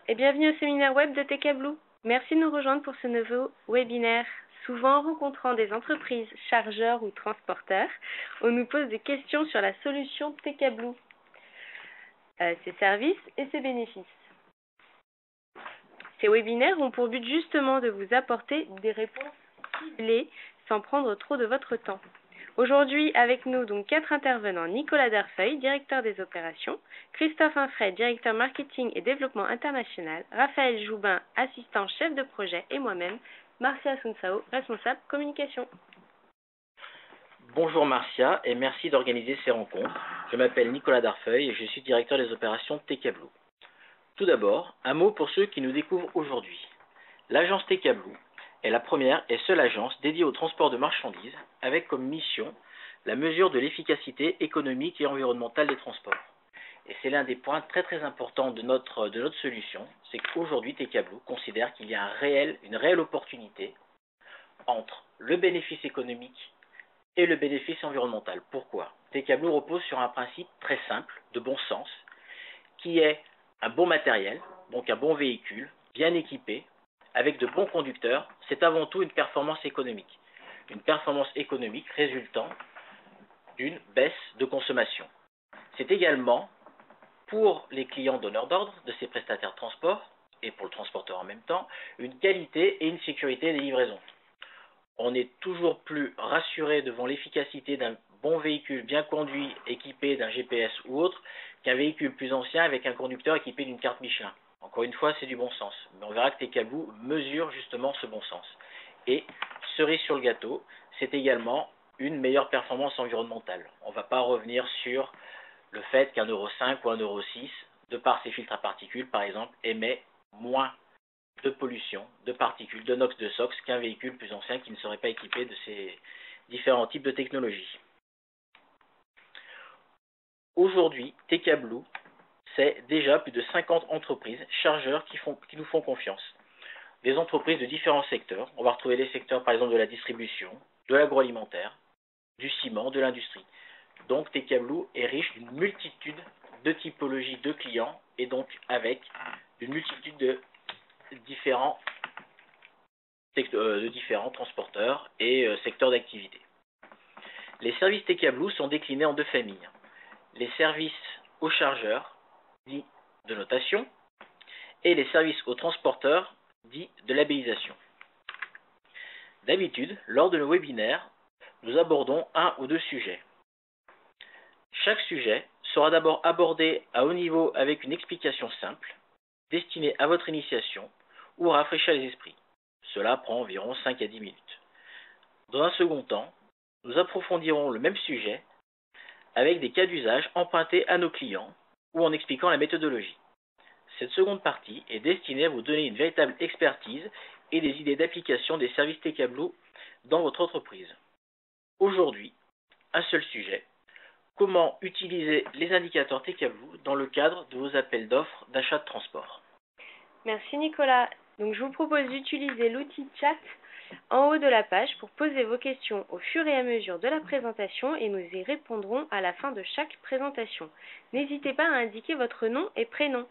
et bienvenue au séminaire web de TKBlue. Merci de nous rejoindre pour ce nouveau webinaire. Souvent rencontrant des entreprises, chargeurs ou transporteurs, on nous pose des questions sur la solution TKBlue, ses services et ses bénéfices. Ces webinaires ont pour but justement de vous apporter des réponses ciblées sans prendre trop de votre temps. Aujourd'hui, avec nous, donc 4 intervenants: Nicolas Darfeuille, directeur des opérations, Christophe Infray, directeur marketing et développement international, Raphaël Joubin, assistant chef de projet, et moi-même, Marcia Sunsao, responsable communication. Bonjour Marcia et merci d'organiser ces rencontres. Je m'appelle Nicolas Darfeuille et je suis directeur des opérations TKBlue. Tout d'abord, un mot pour ceux qui nous découvrent aujourd'hui. L'agence TKBlue est la première et seule agence dédiée au transport de marchandises avec comme mission la mesure de l'efficacité économique et environnementale des transports. Et c'est l'un des points très importants de notre solution, c'est qu'aujourd'hui TKBlue considère qu'il y a une réelle opportunité entre le bénéfice économique et le bénéfice environnemental. Pourquoi? TKBlue repose sur un principe très simple, de bon sens, qui est un bon matériel, donc un bon véhicule, bien équipé, avec de bons conducteurs. C'est avant tout une performance économique. Une performance économique résultant d'une baisse de consommation. C'est également, pour les clients donneurs d'ordre de ces prestataires de transport, et pour le transporteur en même temps, une qualité et une sécurité des livraisons. On est toujours plus rassuré devant l'efficacité d'un bon véhicule bien conduit, équipé d'un GPS ou autre, qu'un véhicule plus ancien avec un conducteur équipé d'une carte Michelin. Encore une fois, c'est du bon sens. Mais on verra que TKBlue mesure justement ce bon sens. Et, cerise sur le gâteau, c'est également une meilleure performance environnementale. On ne va pas revenir sur le fait qu'un Euro 5 ou un Euro 6, de par ses filtres à particules par exemple, émet moins de pollution, de particules, de NOx, de SOx qu'un véhicule plus ancien qui ne serait pas équipé de ces différents types de technologies. Aujourd'hui, TKBlue, c'est déjà plus de 50 entreprises, chargeurs qui nous font confiance. Des entreprises de différents secteurs. On va retrouver les secteurs par exemple de la distribution, de l'agroalimentaire, du ciment, de l'industrie. Donc TKBlue est riche d'une multitude de typologies de clients et donc avec une multitude de différents transporteurs et secteurs d'activité. Les services TKBlue sont déclinés en deux familles. Les services aux chargeurs, dits de notation, et les services aux transporteurs, dits de labellisation. D'habitude, lors de nos webinaires, nous abordons un ou deux sujets. Chaque sujet sera d'abord abordé à haut niveau avec une explication simple, destinée à votre initiation ou à rafraîchir les esprits. Cela prend environ 5 à 10 minutes. Dans un second temps, nous approfondirons le même sujet avec des cas d'usage empruntés à nos clients ou en expliquant la méthodologie. Cette seconde partie est destinée à vous donner une véritable expertise et des idées d'application des services TKBlue dans votre entreprise. Aujourd'hui, un seul sujet: comment utiliser les indicateurs TKBlue dans le cadre de vos appels d'offres d'achat de transport. Merci Nicolas. Donc je vous propose d'utiliser l'outil chat en haut de la page pour poser vos questions au fur et à mesure de la présentation et nous y répondrons à la fin de chaque présentation. N'hésitez pas à indiquer votre nom et prénom.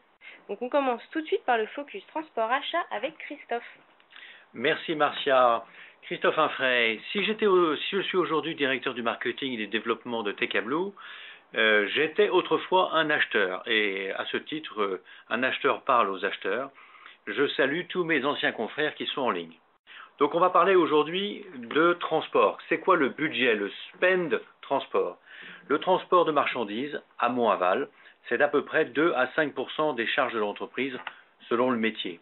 Donc on commence tout de suite par le focus transport achat avec Christophe. Merci Marcia. Christophe Infray, si je suis aujourd'hui directeur du marketing et du développement de TKBlue, j'étais autrefois un acheteur et à ce titre, un acheteur parle aux acheteurs. Je salue tous mes anciens confrères qui sont en ligne. Donc on va parler aujourd'hui de transport. C'est quoi le budget, le spend transport? Le transport de marchandises, amont-aval, c'est d'à peu près 2 à 5% des charges de l'entreprise selon le métier.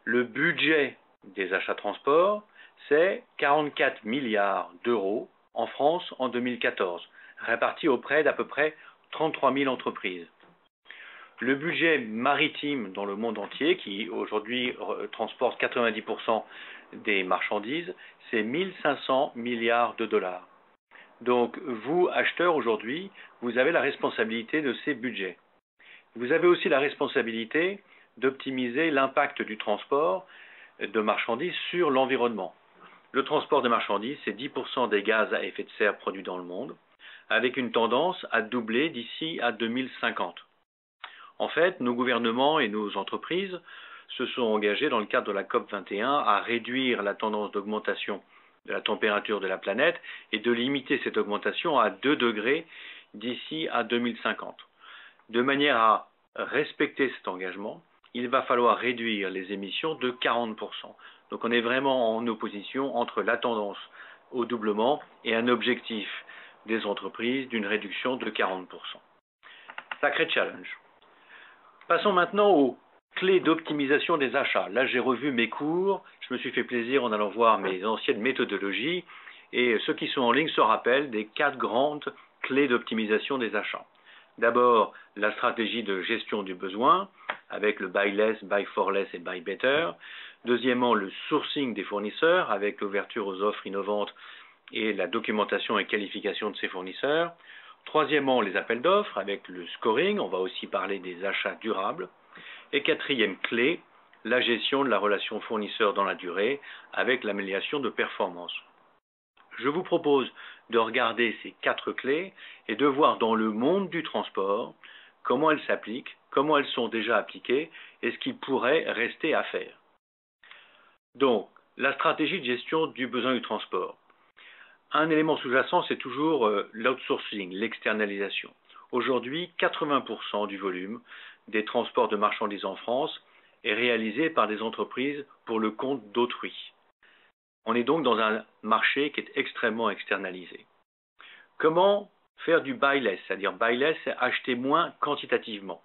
Le budget des achats transport, c'est 44 milliards d'euros en France en 2014, répartis auprès d'à peu près 33 000 entreprises. Le budget maritime dans le monde entier, qui aujourd'hui transporte 90% des marchandises, c'est 1 500 milliards de dollars. Donc vous, acheteurs aujourd'hui, vous avez la responsabilité de ces budgets. Vous avez aussi la responsabilité d'optimiser l'impact du transport de marchandises sur l'environnement. Le transport de marchandises, c'est 10% des gaz à effet de serre produits dans le monde, avec une tendance à doubler d'ici à 2050. En fait, nos gouvernements et nos entreprises se sont engagés dans le cadre de la COP 21 à réduire la tendance d'augmentation de la température de la planète et de limiter cette augmentation à 2 degrés d'ici à 2050. De manière à respecter cet engagement, il va falloir réduire les émissions de 40%. Donc on est vraiment en opposition entre la tendance au doublement et un objectif des entreprises d'une réduction de 40%. Sacré challenge. Passons maintenant aux clés d'optimisation des achats. Là, j'ai revu mes cours, je me suis fait plaisir en allant voir mes anciennes méthodologies et ceux qui sont en ligne se rappellent des 4 grandes clés d'optimisation des achats. D'abord, la stratégie de gestion du besoin avec le buy less, buy for less et buy better. Deuxièmement, le sourcing des fournisseurs avec l'ouverture aux offres innovantes et la documentation et qualification de ces fournisseurs. Troisièmement, les appels d'offres avec le scoring, on va aussi parler des achats durables. Et quatrième clé, la gestion de la relation fournisseur dans la durée avec l'amélioration de performance. Je vous propose de regarder ces 4 clés et de voir dans le monde du transport comment elles s'appliquent, comment elles sont déjà appliquées et ce qui pourrait rester à faire. Donc, la stratégie de gestion du besoin du transport. Un élément sous-jacent, c'est toujours l'outsourcing, l'externalisation. Aujourd'hui, 80% du volume des transports de marchandises en France est réalisé par des entreprises pour le compte d'autrui. On est donc dans un marché qui est extrêmement externalisé. Comment faire du buy less? C'est-à-dire buy less, c'est acheter moins quantitativement.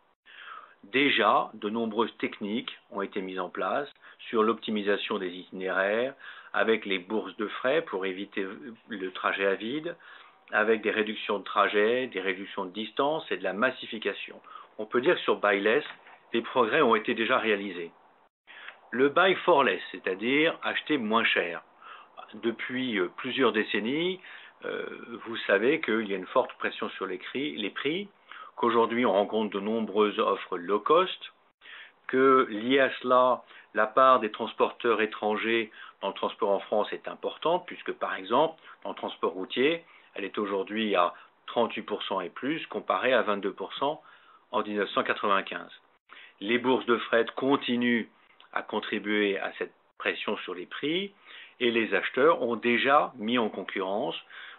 Déjà, de nombreuses techniques ont été mises en place sur l'optimisation des itinéraires, avec les bourses de frais pour éviter le trajet à vide, avec des réductions de trajet, des réductions de distance et de la massification. On peut dire que sur buy less, les progrès ont été déjà réalisés. Le buy for less, c'est-à-dire acheter moins cher. Depuis plusieurs décennies, vous savez qu'il y a une forte pression sur les prix, qu'aujourd'hui on rencontre de nombreuses offres low cost, que lié à cela, la part des transporteurs étrangers dans le transport en France est importante, puisque par exemple, dans le transport routier, elle est aujourd'hui à 38% et plus, comparée à 22% en 1995. Les bourses de fret continuent à contribuer à cette pression sur les prix, et les acheteurs ont déjà mis en concurrence,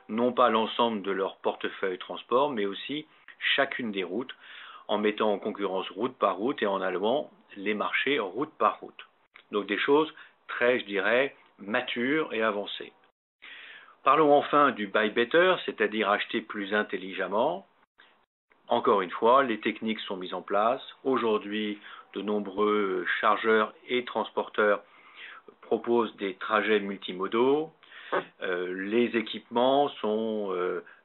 non pas l'ensemble de leur portefeuille transport, mais aussi chacune des routes, en mettant en concurrence route par route et en allouant les marchés route par route. Donc des choses très, je dirais, matures et avancées. Parlons enfin du buy better, c'est-à-dire acheter plus intelligemment. Encore une fois, les techniques sont mises en place. Aujourd'hui, de nombreux chargeurs et transporteurs proposent des trajets multimodaux. Les équipements sont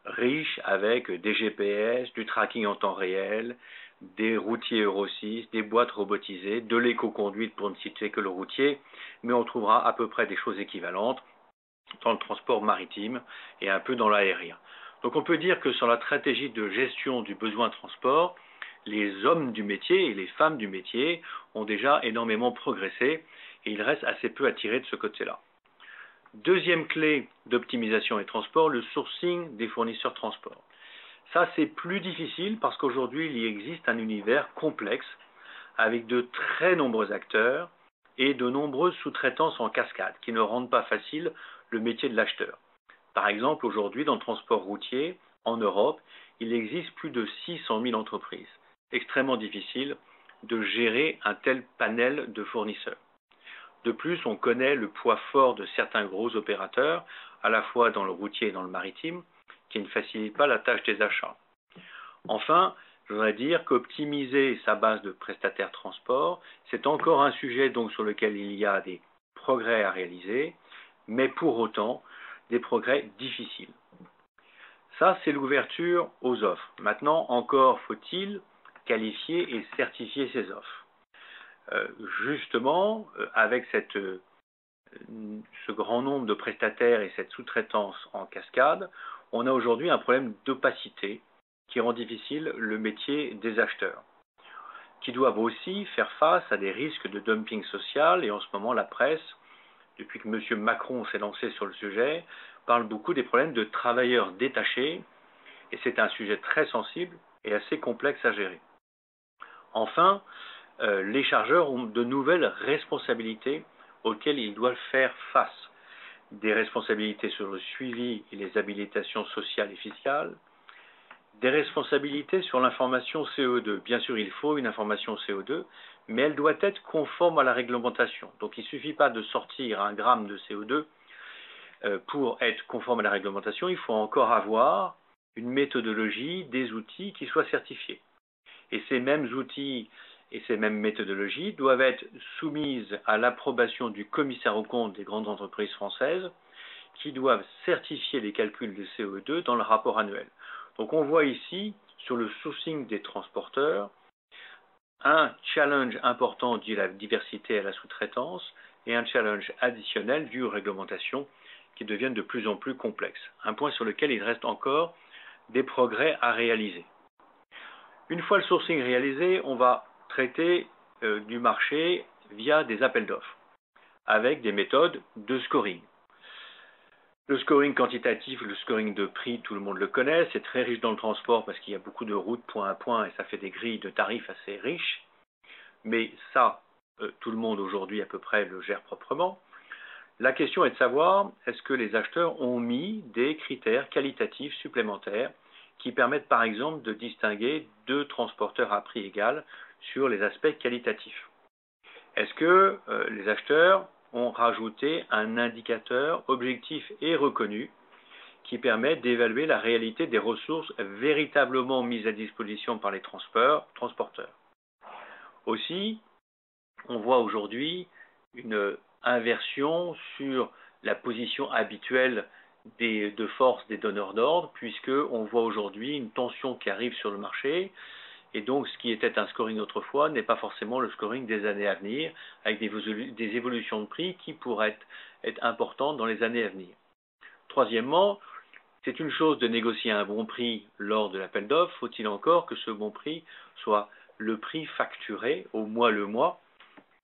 riches avec des GPS, du tracking en temps réel, des routiers Euro 6, des boîtes robotisées, de l'éco-conduite pour ne citer que le routier, mais on trouvera à peu près des choses équivalentes dans le transport maritime et un peu dans l'aérien. Donc on peut dire que sur la stratégie de gestion du besoin de transport, les hommes du métier et les femmes du métier ont déjà énormément progressé et il reste assez peu à tirer de ce côté-là. Deuxième clé d'optimisation et transport, le sourcing des fournisseurs transport. Ça, c'est plus difficile parce qu'aujourd'hui, il y existe un univers complexe avec de très nombreux acteurs et de nombreuses sous-traitances en cascade qui ne rendent pas facile le métier de l'acheteur. Par exemple, aujourd'hui, dans le transport routier, en Europe, il existe plus de 600 000 entreprises. Extrêmement difficile de gérer un tel panel de fournisseurs. De plus, on connaît le poids fort de certains gros opérateurs, à la fois dans le routier et dans le maritime, qui ne facilitent pas la tâche des achats. Enfin, je voudrais dire qu'optimiser sa base de prestataires transport, c'est encore un sujet donc sur lequel il y a des progrès à réaliser, mais pour autant, des progrès difficiles. Ça, c'est l'ouverture aux offres. Maintenant, encore faut-il qualifier et certifier ces offres. Justement, avec ce grand nombre de prestataires et cette sous-traitance en cascade, on a aujourd'hui un problème d'opacité qui rend difficile le métier des acheteurs, qui doivent aussi faire face à des risques de dumping social. Et en ce moment, la presse, depuis que M. Macron s'est lancé sur le sujet, parle beaucoup des problèmes de travailleurs détachés, et c'est un sujet très sensible et assez complexe à gérer. Enfin, les chargeurs ont de nouvelles responsabilités auxquelles ils doivent faire face. Des responsabilités sur le suivi et les habilitations sociales et fiscales, des responsabilités sur l'information CO2. Bien sûr, il faut une information CO2, mais elle doit être conforme à la réglementation. Donc, il ne suffit pas de sortir 1 gramme de CO2 pour être conforme à la réglementation. Il faut encore avoir une méthodologie, des outils qui soient certifiés. Et ces mêmes outils et ces mêmes méthodologies doivent être soumises à l'approbation du commissaire aux comptes des grandes entreprises françaises qui doivent certifier les calculs de CO2 dans le rapport annuel. Donc on voit ici, sur le sourcing des transporteurs, un challenge important dû à la diversité et à la sous-traitance et un challenge additionnel dû aux réglementations qui deviennent de plus en plus complexes. Un point sur lequel il reste encore des progrès à réaliser. Une fois le sourcing réalisé, on va traiter du marché via des appels d'offres avec des méthodes de scoring. Le scoring quantitatif, le scoring de prix, tout le monde le connaît, c'est très riche dans le transport parce qu'il y a beaucoup de routes point à point et ça fait des grilles de tarifs assez riches. Mais ça, tout le monde aujourd'hui à peu près le gère proprement. La question est de savoir, est-ce que les acheteurs ont mis des critères qualitatifs supplémentaires qui permettent par exemple de distinguer 2 transporteurs à prix égal sur les aspects qualitatifs. Est-ce que les acheteurs ont rajouté un indicateur objectif et reconnu qui permet d'évaluer la réalité des ressources véritablement mises à disposition par les transporteurs. Aussi, on voit aujourd'hui une inversion sur la position habituelle de force des donneurs d'ordre, puisqu'on voit aujourd'hui une tension qui arrive sur le marché, et donc ce qui était un scoring autrefois n'est pas forcément le scoring des années à venir, avec des évolutions de prix qui pourraient être importantes dans les années à venir. Troisièmement, c'est une chose de négocier un bon prix lors de l'appel d'offres, faut-il encore que ce bon prix soit le prix facturé au mois le mois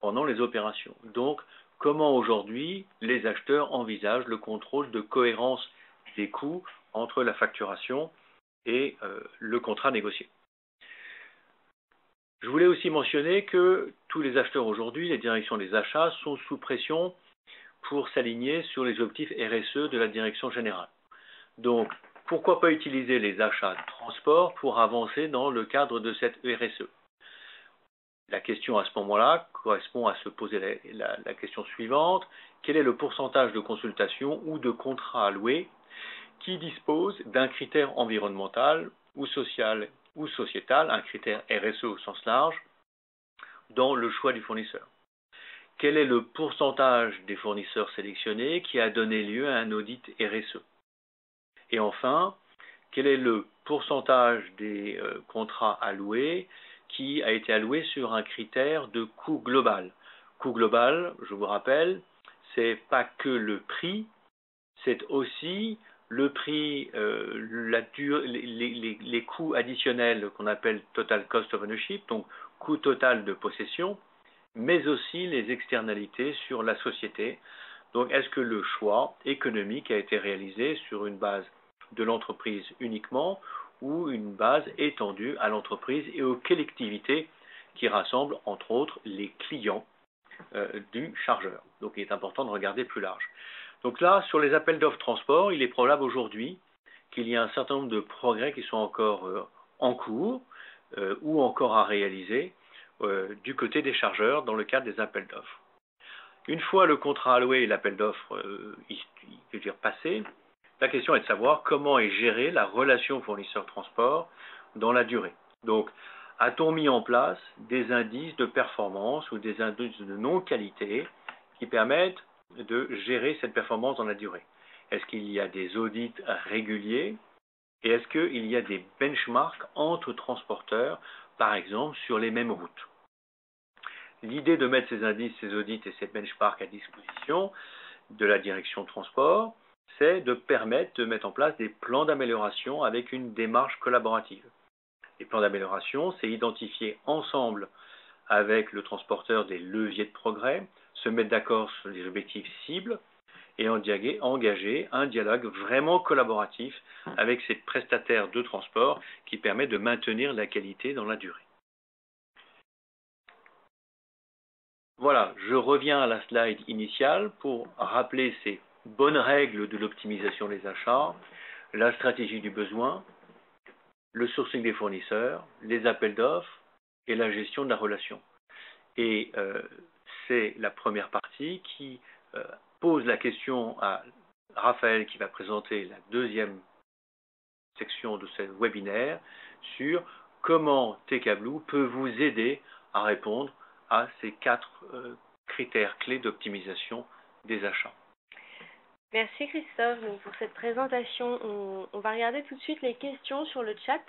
pendant les opérations. Donc, comment aujourd'hui les acheteurs envisagent le contrôle de cohérence des coûts entre la facturation et le contrat négocié. Je voulais aussi mentionner que tous les acheteurs aujourd'hui, les directions des achats, sont sous pression pour s'aligner sur les objectifs RSE de la direction générale. Donc, pourquoi pas utiliser les achats de transport pour avancer dans le cadre de cette RSE? La question à ce moment-là correspond à se poser la question suivante. Quel est le pourcentage de consultations ou de contrats alloués qui disposent d'un critère environnemental ou social ou sociétal, un critère RSE au sens large, dans le choix du fournisseur? Quel est le pourcentage des fournisseurs sélectionnés qui a donné lieu à un audit RSE? Et enfin, quel est le pourcentage des contrats alloués qui a été alloué sur un critère de coût global? Coût global, je vous rappelle, c'est pas que le prix, c'est aussi le prix, les coûts additionnels qu'on appelle total cost of ownership, donc coût total de possession, mais aussi les externalités sur la société. Donc, est-ce que le choix économique a été réalisé sur une base de l'entreprise uniquement ou une base étendue à l'entreprise et aux collectivités qui rassemblent entre autres les clients du chargeur. Donc il est important de regarder plus large. Donc là, sur les appels d'offres transport, il est probable aujourd'hui qu'il y a un certain nombre de progrès qui sont encore en cours ou encore à réaliser du côté des chargeurs dans le cadre des appels d'offres. Une fois le contrat alloué et l'appel d'offres passé, la question est de savoir comment est gérée la relation fournisseur-transport dans la durée. Donc, a-t-on mis en place des indices de performance ou des indices de non-qualité qui permettent de gérer cette performance dans la durée? Est-ce qu'il y a des audits réguliers et est-ce qu'il y a des benchmarks entre transporteurs, par exemple, sur les mêmes routes? L'idée de mettre ces indices, ces audits et ces benchmarks à disposition de la direction de transport, c'est de permettre de mettre en place des plans d'amélioration avec une démarche collaborative. Les plans d'amélioration, c'est identifier ensemble avec le transporteur des leviers de progrès, se mettre d'accord sur les objectifs cibles et engager un dialogue vraiment collaboratif avec ces prestataires de transport qui permet de maintenir la qualité dans la durée. voilà, je reviens à la slide initiale pour rappeler ces bonnes règles de l'optimisation des achats, la stratégie du besoin, le sourcing des fournisseurs, les appels d'offres et la gestion de la relation. Et c'est la première partie qui pose la question à Raphaël qui va présenter la deuxième section de ce webinaire sur comment TKBlue peut vous aider à répondre à ces 4 critères clés d'optimisation des achats. Merci Christophe donc, pour cette présentation. On va regarder tout de suite les questions sur le chat.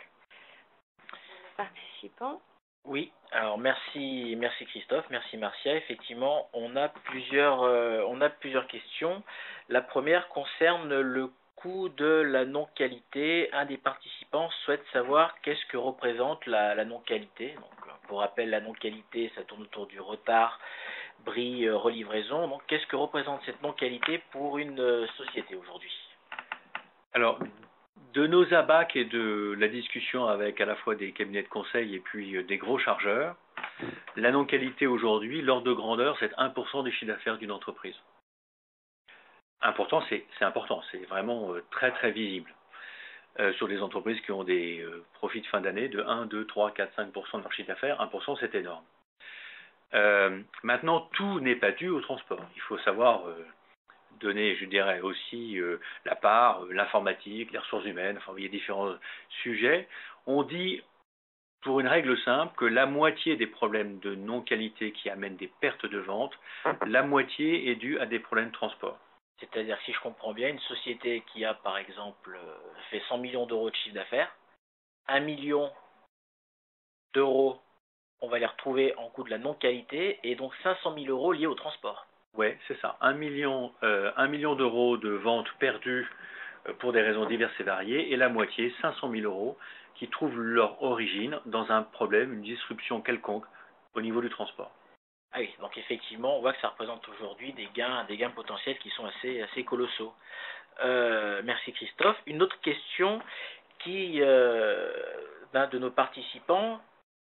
Participants. Oui, alors merci Christophe, merci Marcia. Effectivement, on a plusieurs questions. La première concerne le coût de la non-qualité. Un des participants souhaite savoir qu'est-ce que représente la non-qualité. Donc, pour rappel, la non-qualité, ça tourne autour du retard, bris, relivraison. Donc, qu'est-ce que représente cette non-qualité pour une société aujourd'hui? Alors, de nos abacs et de la discussion avec à la fois des cabinets de conseil et puis des gros chargeurs, la non-qualité aujourd'hui, l'ordre de grandeur, c'est 1% du chiffre d'affaires d'une entreprise. Important, c'est important, c'est vraiment très très visible. Sur des entreprises qui ont des profits de fin d'année de 1, 2, 3, 4, 5% de leur chiffre d'affaires, 1% c'est énorme. Maintenant, tout n'est pas dû au transport. Il faut savoir donner, je dirais, aussi la part, l'informatique, les ressources humaines, enfin, il y a différents sujets. On dit, pour une règle simple, que la moitié des problèmes de non-qualité qui amènent des pertes de vente, la moitié est due à des problèmes de transport. C'est-à-dire, si je comprends bien, une société qui a, par exemple, fait 100 millions d'euros de chiffre d'affaires, 1 million d'euros, on va les retrouver en coût de la non-qualité, et donc 500 000 euros liés au transport. Oui, c'est ça. 1 million d'euros de ventes perdues pour des raisons diverses et variées, et la moitié, 500 000 euros, qui trouvent leur origine dans un problème, une disruption quelconque au niveau du transport. Ah oui, donc effectivement, on voit que ça représente aujourd'hui des gains potentiels qui sont assez colossaux. Merci Christophe. Une autre question d'un de nos participants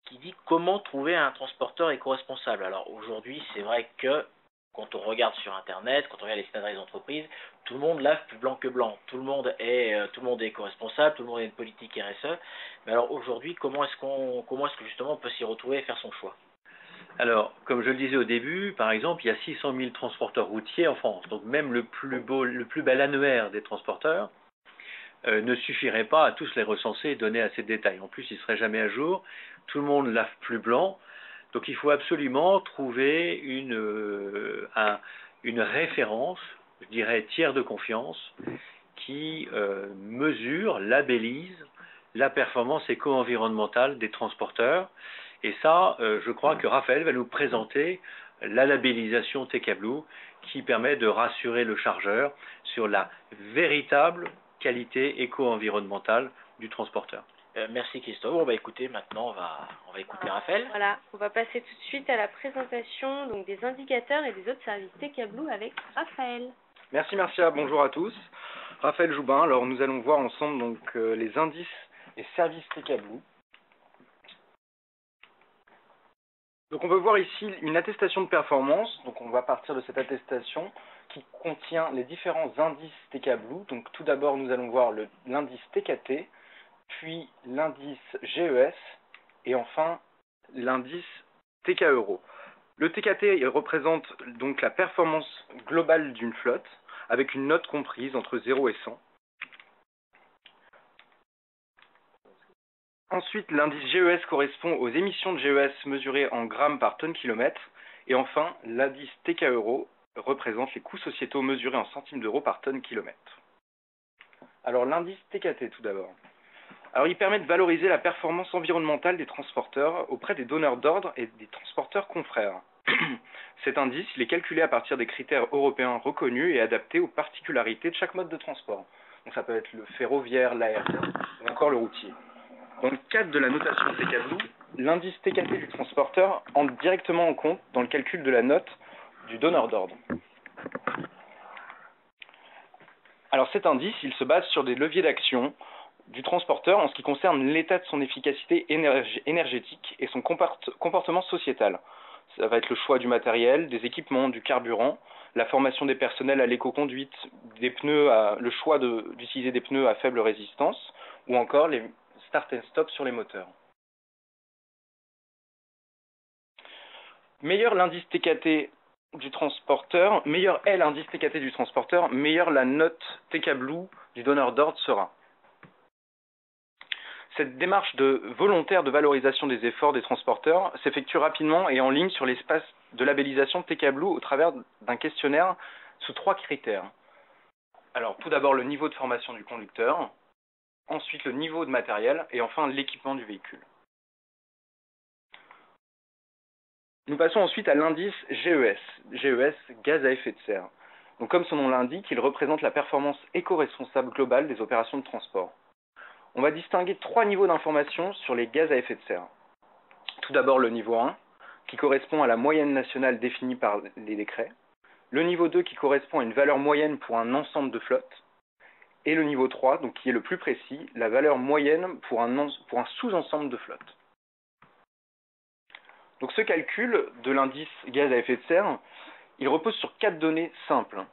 qui dit comment trouver un transporteur éco-responsable. Alors aujourd'hui, c'est vrai que quand on regarde sur Internet, quand on regarde les sites internet des entreprises, tout le monde lave plus blanc que blanc. Tout le monde est éco-responsable, tout le monde a une politique RSE. Mais alors aujourd'hui, comment est-ce que justement on peut s'y retrouver et faire son choix? Alors, comme je le disais au début, par exemple, il y a 600 000 transporteurs routiers en France. Donc même le plus bel annuaire des transporteurs ne suffirait pas à tous les recenser et donner assez de détails. En plus, il ne serait jamais à jour. Tout le monde lave plus blanc. Donc il faut absolument trouver une référence, je dirais tiers de confiance, qui mesure, labellise la performance éco-environnementale des transporteurs. Et ça, je crois que Raphaël va nous présenter la labellisation TKBlue qui permet de rassurer le chargeur sur la véritable qualité éco-environnementale du transporteur. Merci Christophe. On va écouter maintenant, on va écouter Raphaël. Voilà, on va passer tout de suite à la présentation donc, des indicateurs et des autres services TKBlue avec Raphaël. Merci Marcia, bonjour à tous. Raphaël Joubin, alors nous allons voir ensemble donc les indices et services TKBlue. Donc on peut voir ici une attestation de performance, donc on va partir de cette attestation qui contient les différents indices TKBlue. Donc tout d'abord nous allons voir l'indice TKT, puis l'indice GES et enfin l'indice TK Euro. Le TKT représente donc la performance globale d'une flotte avec une note comprise entre 0 et 100. Ensuite, l'indice GES correspond aux émissions de GES mesurées en grammes par tonne-kilomètre. Et enfin, l'indice TK Euro représente les coûts sociétaux mesurés en centimes d'euros par tonne-kilomètre. Alors l'indice TKT tout d'abord. Alors il permet de valoriser la performance environnementale des transporteurs auprès des donneurs d'ordre et des transporteurs confrères. Cet indice il est calculé à partir des critères européens reconnus et adaptés aux particularités de chaque mode de transport. Donc ça peut être le ferroviaire, l'aérien ou encore le routier. Dans le cadre de la notation TKBlue, l'indice TKT du transporteur entre directement en compte dans le calcul de la note du donneur d'ordre. Alors cet indice, il se base sur des leviers d'action du transporteur en ce qui concerne l'état de son efficacité énergétique et son comportement sociétal. Ça va être le choix du matériel, des équipements, du carburant, la formation des personnels à l'éco-conduite, des pneus, le choix d'utiliser des pneus à faible résistance, ou encore les start and stop sur les moteurs. Meilleur l'indice TKT du transporteur, meilleur est l'indice TKT du transporteur, meilleure la note TK Blue du donneur d'ordre sera. Cette démarche volontaire de valorisation des efforts des transporteurs s'effectue rapidement et en ligne sur l'espace de labellisation TK Blue au travers d'un questionnaire sous 3 critères. Alors, tout d'abord le niveau de formation du conducteur, ensuite le niveau de matériel et enfin l'équipement du véhicule. Nous passons ensuite à l'indice GES, gaz à effet de serre. Donc, comme son nom l'indique, il représente la performance éco-responsable globale des opérations de transport. On va distinguer 3 niveaux d'information sur les gaz à effet de serre. Tout d'abord le niveau 1, qui correspond à la moyenne nationale définie par les décrets. Le niveau 2, qui correspond à une valeur moyenne pour un ensemble de flottes. Et le niveau 3, donc, qui est le plus précis, la valeur moyenne pour un sous-ensemble de flottes. Donc ce calcul de l'indice gaz à effet de serre, il repose sur 4 données simples.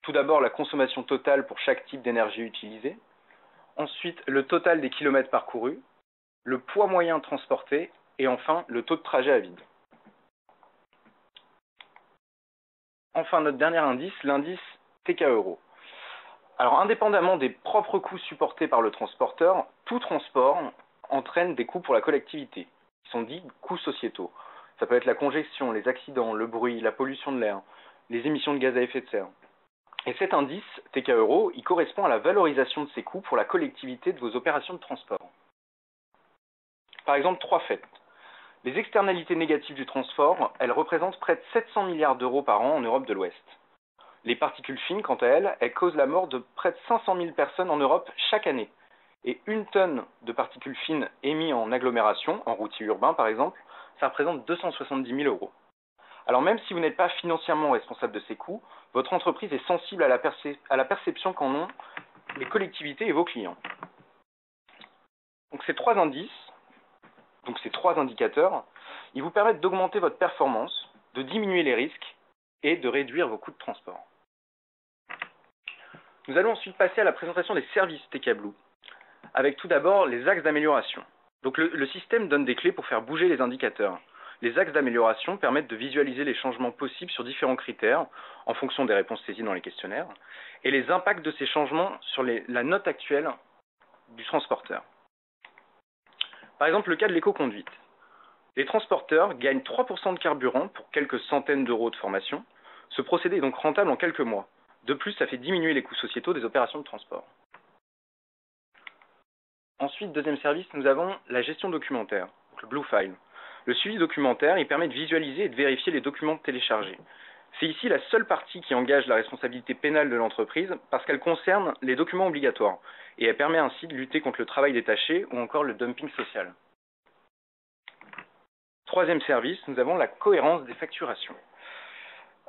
Tout d'abord la consommation totale pour chaque type d'énergie utilisée. Ensuite, le total des kilomètres parcourus, le poids moyen transporté et enfin le taux de trajet à vide. Enfin, notre dernier indice, l'indice TK Euro. Alors, indépendamment des propres coûts supportés par le transporteur, tout transport entraîne des coûts pour la collectivité, qui sont dits coûts sociétaux. Ça peut être la congestion, les accidents, le bruit, la pollution de l'air, les émissions de gaz à effet de serre. Et cet indice, TK Euro, il correspond à la valorisation de ces coûts pour la collectivité de vos opérations de transport. Par exemple, 3 faits. Les externalités négatives du transport, elles représentent près de 700 milliards d'euros par an en Europe de l'Ouest. Les particules fines, quant à elles causent la mort de près de 500 000 personnes en Europe chaque année. Et 1 tonne de particules fines émises en agglomération, en routier urbain par exemple, ça représente 270 000 euros. Alors même si vous n'êtes pas financièrement responsable de ces coûts, votre entreprise est sensible à la perception qu'en ont les collectivités et vos clients. Donc ces 3 indices, donc ces 3 indicateurs, ils vous permettent d'augmenter votre performance, de diminuer les risques et de réduire vos coûts de transport. Nous allons ensuite passer à la présentation des services TK Blue, avec tout d'abord les axes d'amélioration. Donc le système donne des clés pour faire bouger les indicateurs. Les axes d'amélioration permettent de visualiser les changements possibles sur différents critères, en fonction des réponses saisies dans les questionnaires, et les impacts de ces changements sur la note actuelle du transporteur. Par exemple, le cas de l'éco-conduite. Les transporteurs gagnent 3% de carburant pour quelques centaines d'euros de formation. Ce procédé est donc rentable en quelques mois. De plus, ça fait diminuer les coûts sociétaux des opérations de transport. Ensuite, deuxième service, nous avons la gestion documentaire, donc le Blue File. Le suivi documentaire, il permet de visualiser et de vérifier les documents téléchargés. C'est ici la seule partie qui engage la responsabilité pénale de l'entreprise parce qu'elle concerne les documents obligatoires et elle permet ainsi de lutter contre le travail détaché ou encore le dumping social. Troisième service, nous avons la cohérence des facturations.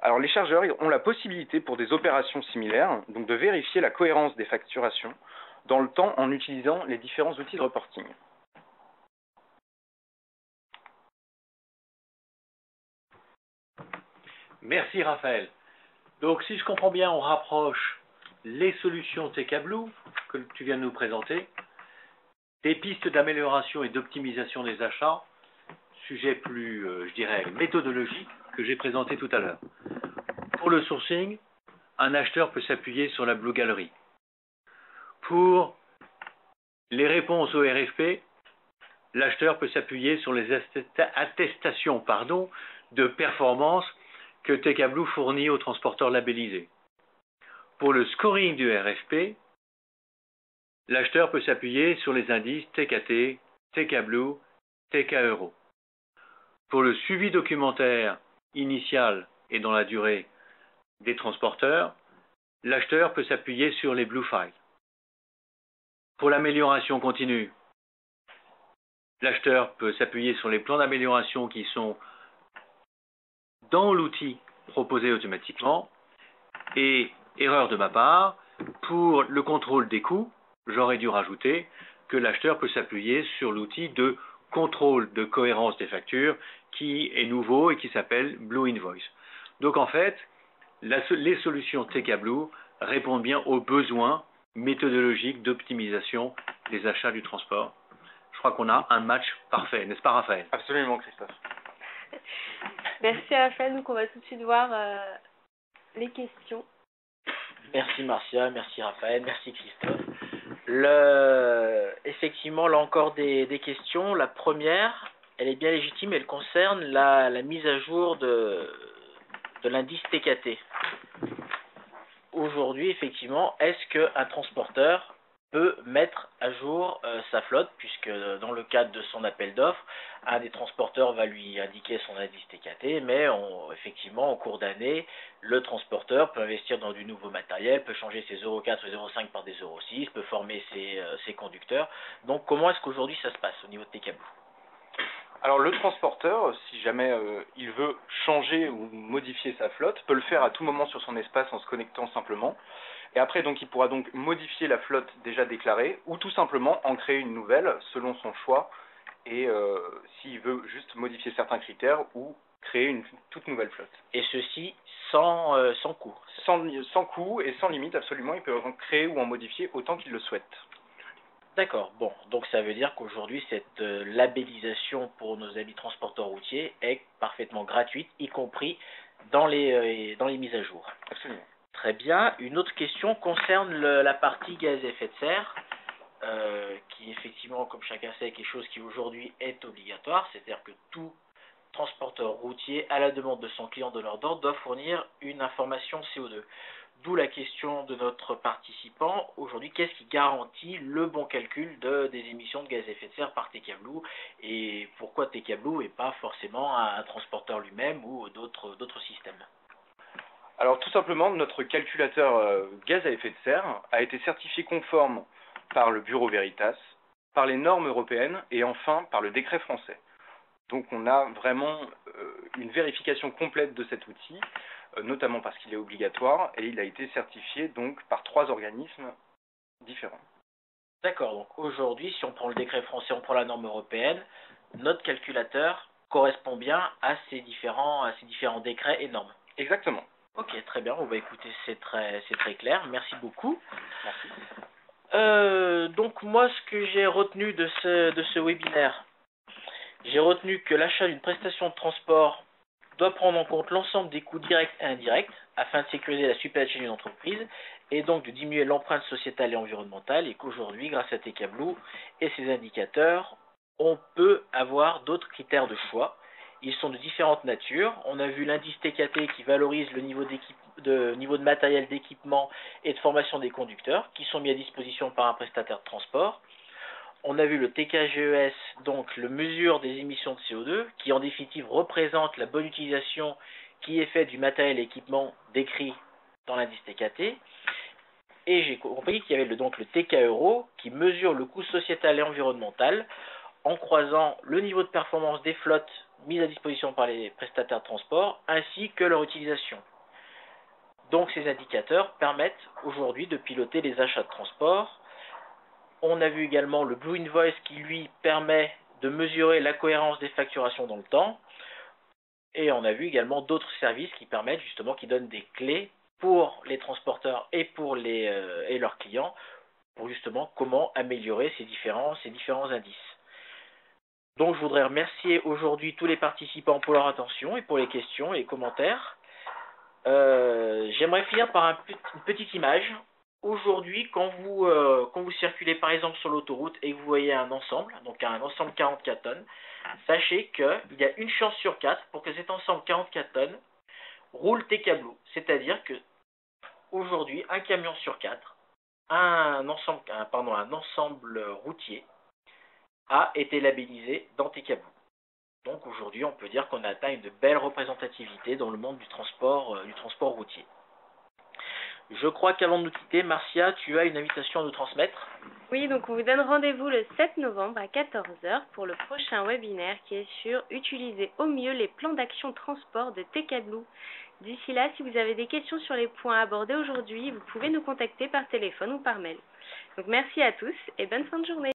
Alors les chargeurs ont la possibilité pour des opérations similaires donc de vérifier la cohérence des facturations dans le temps en utilisant les différents outils de reporting. Merci Raphaël. Donc si je comprends bien, on rapproche les solutions TK Blue que tu viens de nous présenter, des pistes d'amélioration et d'optimisation des achats, sujet plus, je dirais, méthodologique que j'ai présenté tout à l'heure. Pour le sourcing, un acheteur peut s'appuyer sur la Blue Gallery. Pour les réponses au RFP, l'acheteur peut s'appuyer sur les attestations de performance que TK Blue fournit aux transporteurs labellisés. Pour le scoring du RFP, l'acheteur peut s'appuyer sur les indices TKT, TK Blue, TK Euro. Pour le suivi documentaire initial et dans la durée des transporteurs, l'acheteur peut s'appuyer sur les Blue Files. Pour l'amélioration continue, l'acheteur peut s'appuyer sur les plans d'amélioration qui sont dans l'outil proposé automatiquement. Et, erreur de ma part, pour le contrôle des coûts, j'aurais dû rajouter que l'acheteur peut s'appuyer sur l'outil de contrôle de cohérence des factures qui est nouveau et qui s'appelle Blue Invoice. Donc en fait, les solutions TK Blue répondent bien aux besoins méthodologiques d'optimisation des achats du transport. Je crois qu'on a un match parfait, n'est-ce pas Raphaël? Absolument, Christophe. Merci Raphaël, donc on va tout de suite voir les questions. Merci Marcia, merci Raphaël, merci Christophe. Effectivement, là encore des questions. La première, elle est bien légitime, elle concerne la mise à jour de l'indice TKT. Aujourd'hui, effectivement, est-ce qu'un transporteur peut mettre à jour sa flotte, puisque dans le cadre de son appel d'offres, un des transporteurs va lui indiquer son indice TKT, mais effectivement, au cours d'année, le transporteur peut investir dans du nouveau matériel, peut changer ses 0,4 ou 0,5 par des 0,6, peut former ses conducteurs. Donc, comment est-ce qu'aujourd'hui ça se passe au niveau de TK Blue? Alors le transporteur, si jamais il veut changer ou modifier sa flotte, peut le faire à tout moment sur son espace en se connectant simplement. Et après, donc, il pourra donc modifier la flotte déjà déclarée ou tout simplement en créer une nouvelle selon son choix et s'il veut juste modifier certains critères ou créer une toute nouvelle flotte. Et ceci sans coût. Sans coût et sans limite, absolument. Il peut en créer ou en modifier autant qu'il le souhaite. D'accord, bon, donc ça veut dire qu'aujourd'hui cette labellisation pour nos amis transporteurs routiers est parfaitement gratuite, y compris dans les mises à jour. Absolument. Très bien, une autre question concerne la partie gaz à effet de serre, qui effectivement, comme chacun sait, est quelque chose qui aujourd'hui est obligatoire, c'est-à-dire que tout transporteur routier, à la demande de son client donneur d'ordre, doit fournir une information CO2. D'où la question de notre participant aujourd'hui, qu'est-ce qui garantit le bon calcul des émissions de gaz à effet de serre par TK Blue et pourquoi TK Blue et pas forcément un transporteur lui-même ou d'autres systèmes? Alors tout simplement, notre calculateur gaz à effet de serre a été certifié conforme par le Bureau Veritas, par les normes européennes et enfin par le décret français. Donc on a vraiment une vérification complète de cet outil, notamment parce qu'il est obligatoire et il a été certifié donc par 3 organismes différents. D'accord, donc aujourd'hui, si on prend le décret français, on prend la norme européenne, notre calculateur correspond bien à ces différents décrets et normes. Exactement. Ok, très bien, on va écouter, c'est très clair, merci beaucoup. Merci. Donc moi, ce que j'ai retenu de ce webinaire, j'ai retenu que l'achat d'une prestation de transport doit prendre en compte l'ensemble des coûts directs et indirects afin de sécuriser la supply chain d'une entreprise et donc de diminuer l'empreinte sociétale et environnementale et qu'aujourd'hui, grâce à TK Blue et ses indicateurs, on peut avoir d'autres critères de choix. Ils sont de différentes natures. On a vu l'indice TKT qui valorise le niveau de matériel d'équipement et de formation des conducteurs qui sont mis à disposition par un prestataire de transport. On a vu le TKGES, donc le mesure des émissions de CO2, qui en définitive représente la bonne utilisation qui est faite du matériel et équipement décrit dans l'indice TKT. Et j'ai compris qu'il y avait donc le TK Euro, qui mesure le coût sociétal et environnemental en croisant le niveau de performance des flottes mises à disposition par les prestataires de transport, ainsi que leur utilisation. Donc ces indicateurs permettent aujourd'hui de piloter les achats de transport. On a vu également le Blue Invoice qui lui permet de mesurer la cohérence des facturations dans le temps. Et on a vu également d'autres services qui permettent justement, qui donnent des clés pour les transporteurs et pour et leurs clients pour justement comment améliorer ces différents indices. Donc je voudrais remercier aujourd'hui tous les participants pour leur attention et pour les questions et les commentaires. J'aimerais finir par une petite image. Aujourd'hui, quand vous circulez par exemple sur l'autoroute et que vous voyez un ensemble, donc un ensemble 44 tonnes, sachez qu'il y a une chance sur 4 pour que cet ensemble 44 tonnes roule TK Blue. C'est-à-dire que aujourd'hui, un camion sur 4, un ensemble routier a été labellisé dans TK Blue. Donc aujourd'hui, on peut dire qu'on a atteint une belle représentativité dans le monde du transport routier. Je crois qu'avant de nous quitter, Marcia, tu as une invitation à nous transmettre. Oui, donc on vous donne rendez-vous le 7 novembre à 14 h pour le prochain webinaire qui est sur utiliser au mieux les plans d'action transport de TK Blue. D'ici là, si vous avez des questions sur les points abordés aujourd'hui, vous pouvez nous contacter par téléphone ou par mail. Donc merci à tous et bonne fin de journée.